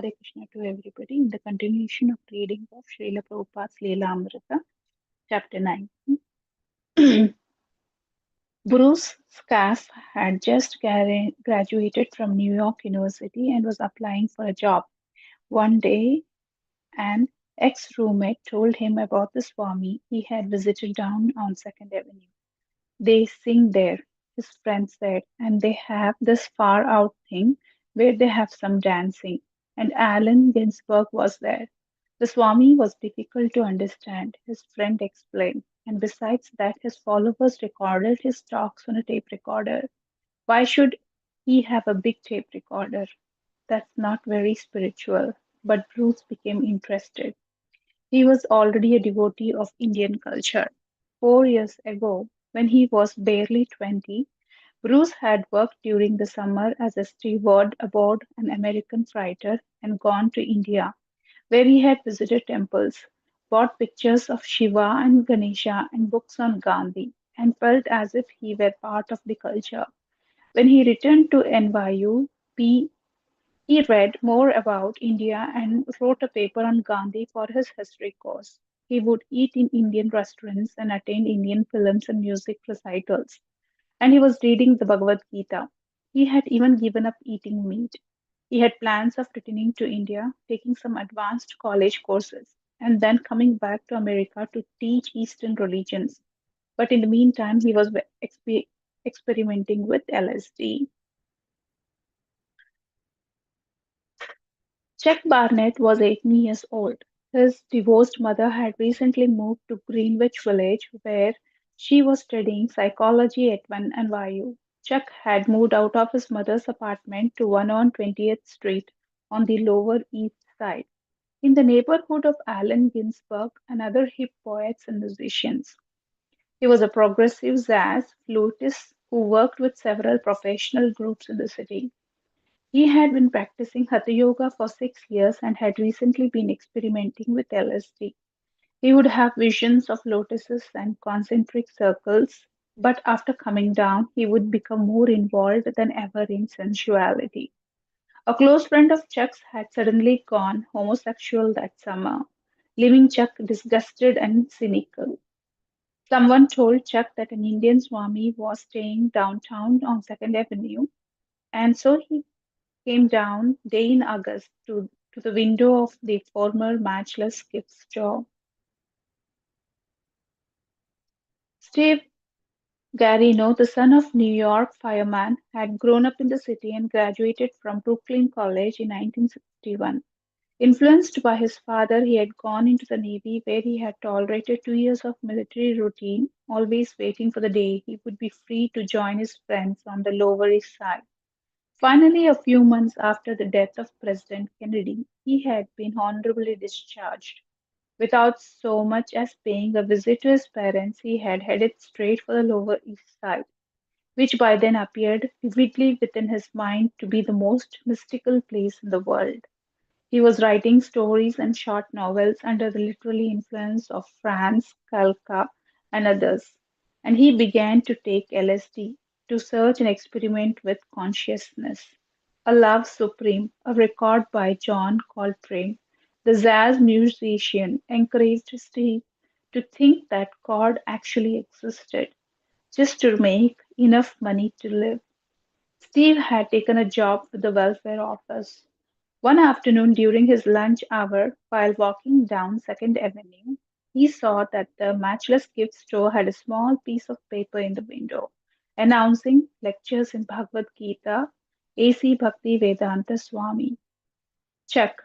Hare Krishna to everybody in the continuation of reading of Srila Prabhupada's Lilamrita, chapter 9. Bruce Scaff had just graduated from New York University and was applying for a job. One day, an ex roommate told him about the Swami he had visited down on 2nd Avenue. They sing there, his friend said, and they have this far out thing where they have some dancing. And Allen Ginsberg was there. The Swami was difficult to understand, his friend explained, and besides that, his followers recorded his talks on a tape recorder. Why should he have a big tape recorder? That's not very spiritual. But Bruce became interested. He was already a devotee of Indian culture. 4 years ago, when he was barely 20, Bruce had worked during the summer as a steward aboard an American freighter and gone to India, where he had visited temples, bought pictures of Shiva and Ganesha and books on Gandhi, and felt as if he were part of the culture. When he returned to NYU, he read more about India and wrote a paper on Gandhi for his history course. He would eat in Indian restaurants and attend Indian films and music recitals. And he was reading the Bhagavad Gita. He had even given up eating meat. He had plans of returning to India, taking some advanced college courses, and then coming back to America to teach Eastern religions. But in the meantime, he was experimenting with LSD. Chuck Barnett was 18 years old. His divorced mother had recently moved to Greenwich Village, where she was studying psychology at one NYU. Chuck had moved out of his mother's apartment to one on 20th Street on the Lower East Side, in the neighborhood of Allen Ginsberg and other hip poets and musicians. He was a progressive jazz flutist who worked with several professional groups in the city. He had been practicing Hatha Yoga for 6 years and had recently been experimenting with LSD. He would have visions of lotuses and concentric circles, but after coming down, he would become more involved than ever in sensuality. A close friend of Chuck's had suddenly gone homosexual that summer, leaving Chuck disgusted and cynical. Someone told Chuck that an Indian Swami was staying downtown on 2nd Avenue, and so he came down day in August to the window of the former Matchless gift store. Steve Garino, the son of New York fireman, had grown up in the city and graduated from Brooklyn College in 1961. Influenced by his father, he had gone into the Navy where he had tolerated 2 years of military routine, always waiting for the day he would be free to join his friends on the Lower East Side. Finally, a few months after the death of President Kennedy, he had been honorably discharged. Without so much as paying a visit to his parents, he had headed straight for the Lower East Side, which by then appeared vividly within his mind to be the most mystical place in the world. He was writing stories and short novels under the literary influence of Franz Kafka and others, and he began to take LSD to search and experiment with consciousness. A Love Supreme, a record by John Coltrane, the jazz musician, encouraged Steve to think that God actually existed, just to make enough money to live. Steve had taken a job with the welfare office. One afternoon during his lunch hour, while walking down 2nd Avenue, he saw that the Matchless gift store had a small piece of paper in the window announcing lectures in Bhagavad Gita, A.C. Bhakti Vedanta Swami. Check.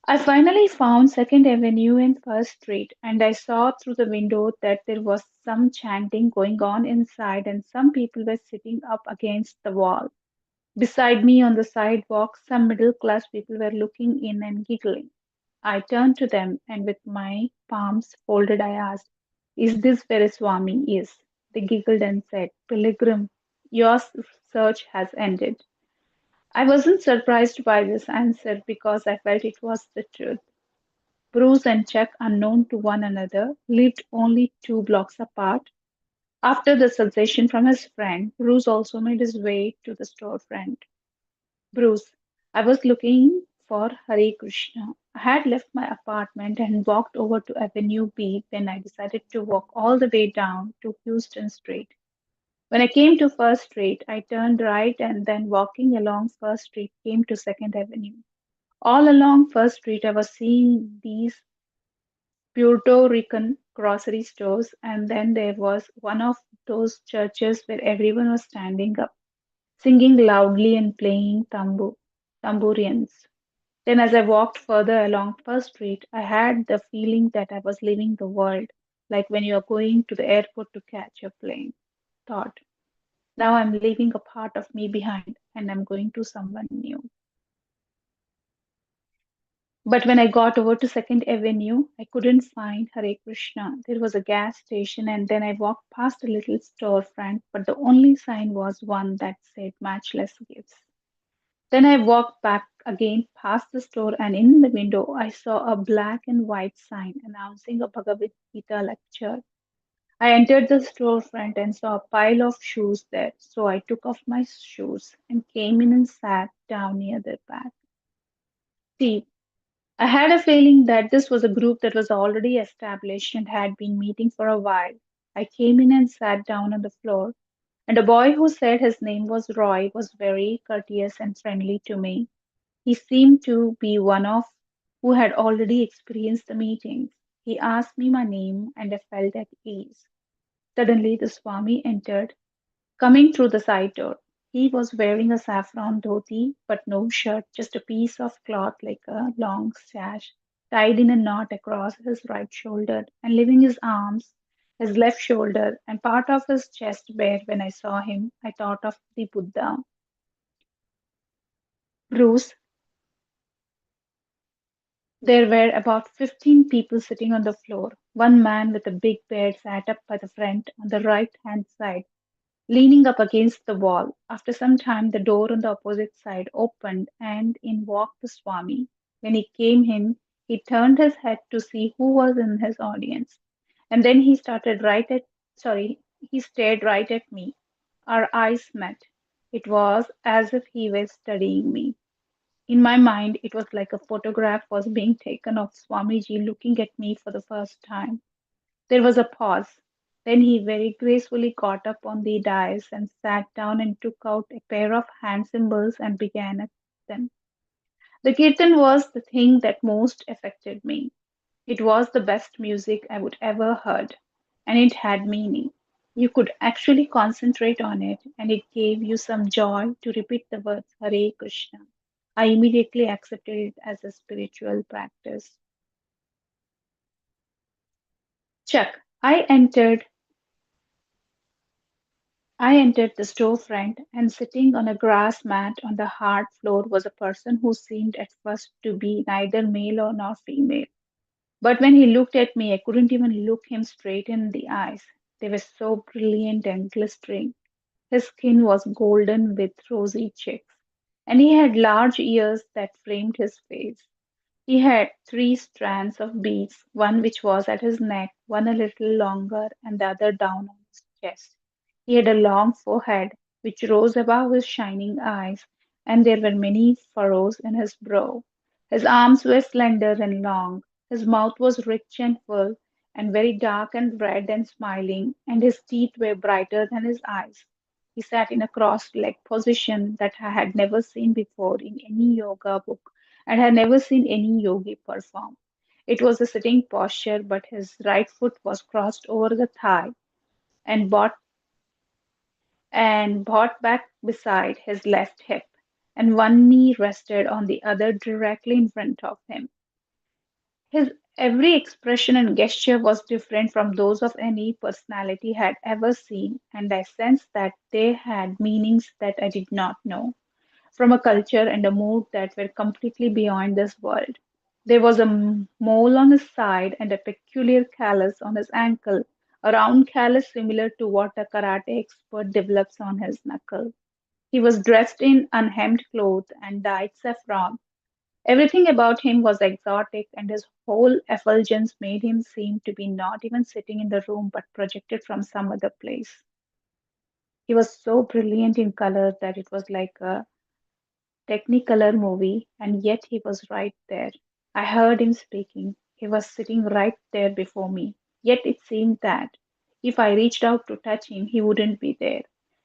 I finally found 2nd Avenue and 1st Street, and I saw through the window that there was some chanting going on inside, and some people were sitting up against the wall. Beside me on the sidewalk, some middle class people were looking in and giggling. I turned to them and with my palms folded, I asked, "Is this where Swami is?" They giggled and said, "Pilgrim, your search has ended." I wasn't surprised by this answer because I felt it was the truth. Bruce and Chuck, unknown to one another, lived only 2 blocks apart. After the suggestion from his friend, Bruce also made his way to the storefront. "Bruce, I was looking for Hare Krishna. I had left my apartment and walked over to Avenue B when I decided to walk all the way down to Houston Street. When I came to First Street, I turned right and then walking along First Street came to Second Avenue. All along First Street, I was seeing these Puerto Rican grocery stores, and then there was one of those churches where everyone was standing up, singing loudly and playing tambourines. Then, as I walked further along First Street, I had the feeling that I was leaving the world, like when you are going to the airport to catch a plane. Thought, now I'm leaving a part of me behind and I'm going to someone new. But when I got over to Second Avenue, I couldn't find Hare Krishna. There was a gas station, and then I walked past a little storefront, but the only sign was one that said matchless gifts. Then I walked back again past the store, and in the window I saw a black and white sign announcing a Bhagavad Gita lecture. I entered the storefront and saw a pile of shoes there, so I took off my shoes and came in and sat down near the back. See, I had a feeling that this was a group that was already established and had been meeting for a while. I came in and sat down on the floor, and a boy who said his name was Roy was very courteous and friendly to me. He seemed to be one of who had already experienced the meetings. He asked me my name, and I felt at ease. Suddenly, the Swami entered, coming through the side door. He was wearing a saffron dhoti, but no shirt, just a piece of cloth like a long sash, tied in a knot across his right shoulder, and leaving his arms, his left shoulder, and part of his chest bare. When I saw him, I thought of the Buddha. Bruce, there were about 15 people sitting on the floor. One man with a big beard sat up by the front on the right hand side, leaning up against the wall. After some time, the door on the opposite side opened and in walked the Swami. When he came in, he turned his head to see who was in his audience. And then he stared right at me. Our eyes met. It was as if he was studying me. In my mind, it was like a photograph was being taken of Swamiji looking at me for the first time. There was a pause. Then he very gracefully got up on the dais and sat down and took out a pair of hand cymbals and began a kirtan. The kirtan was the thing that most affected me. It was the best music I would ever heard, and it had meaning. You could actually concentrate on it, and it gave you some joy to repeat the words Hare Krishna. I immediately accepted it as a spiritual practice. Chuck, I entered the storefront, and sitting on a grass mat on the hard floor was a person who seemed at first to be neither male or nor female. But when he looked at me, I couldn't even look him straight in the eyes. They were so brilliant and glistering. His skin was golden with rosy cheeks, and he had large ears that framed his face. He had three strands of beads, one which was at his neck, one a little longer, and the other down on his chest. He had a long forehead which rose above his shining eyes, and there were many furrows in his brow. His arms were slender and long. His mouth was rich and full, and very dark and red and smiling, and his teeth were brighter than his eyes. He sat in a crossed legged position that I had never seen before in any yoga book and had never seen any yogi perform. It was a sitting posture, but his right foot was crossed over the thigh and brought back beside his left hip, and one knee rested on the other directly in front of him. His every expression and gesture was different from those of any personality I had ever seen, and I sensed that they had meanings that I did not know, from a culture and a mood that were completely beyond this world. There was a mole on his side and a peculiar callus on his ankle, a round callus similar to what a karate expert develops on his knuckle. He was dressed in unhemmed clothes and dyed saffron. Everything about him was exotic, and his whole effulgence made him seem to be not even sitting in the room but projected from some other place. He was so brilliant in color that it was like a Technicolor movie, and yet he was right there. I heard him speaking. He was sitting right there before me. Yet it seemed that if I reached out to touch him, he wouldn't be there.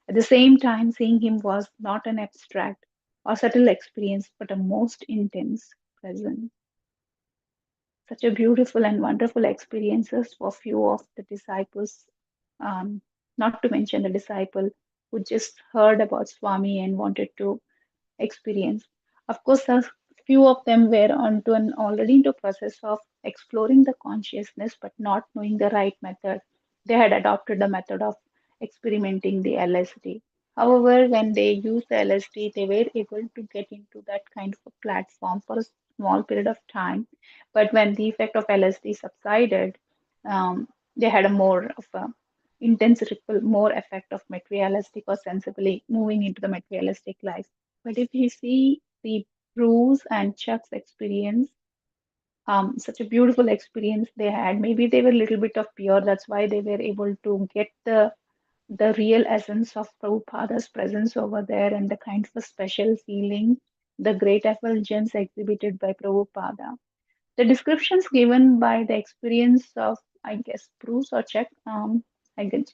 At the same time, seeing him was not an abstract or subtle experience, but a most intense presence. Such a beautiful and wonderful experiences for few of the disciples, um, not to mention the disciple who just heard about Swami and wanted to experience. Of course, a few of them were onto an already into process of exploring the consciousness, but not knowing the right method. They had adopted the method of experimenting the LSD. However, when they used the LSD, they were able to get into that kind of a platform for a small period of time. But when the effect of LSD subsided, they had a more of a intense ripple, more effect of materialistic or sensibly moving into the materialistic life. But if you see the Bruce and Chuck's experience, such a beautiful experience they had. Maybe they were a little bit of pure, that's why they were able to get the real essence of Prabhupada's presence over there and the kind of a special feeling, the great effulgence exhibited by Prabhupada. The descriptions given by the experience of, I guess, Bruce or Chuck, I guess,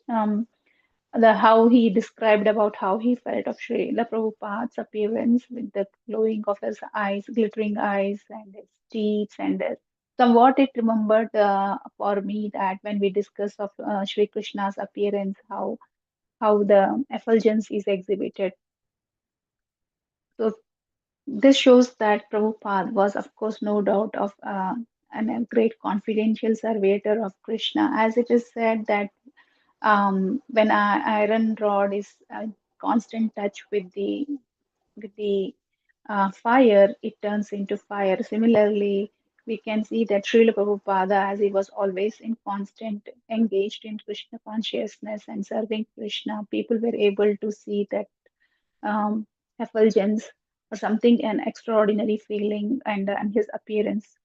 the how he described about how he felt of Srila Prabhupada's appearance with the glowing of his eyes, glittering eyes, and his teeth, and somewhat it remembered for me that when we discuss of Sri Krishna's appearance, how the effulgence is exhibited. So this shows that Prabhupada was, of course, no doubt of a great confidential surveyor of Krishna, as it is said that when an iron rod is constant touch with the fire, it turns into fire. Similarly, we can see that Srila Prabhupada, as he was always in constant engaged in Krishna consciousness and serving Krishna, people were able to see that effulgence or something, an extraordinary feeling, and his appearance.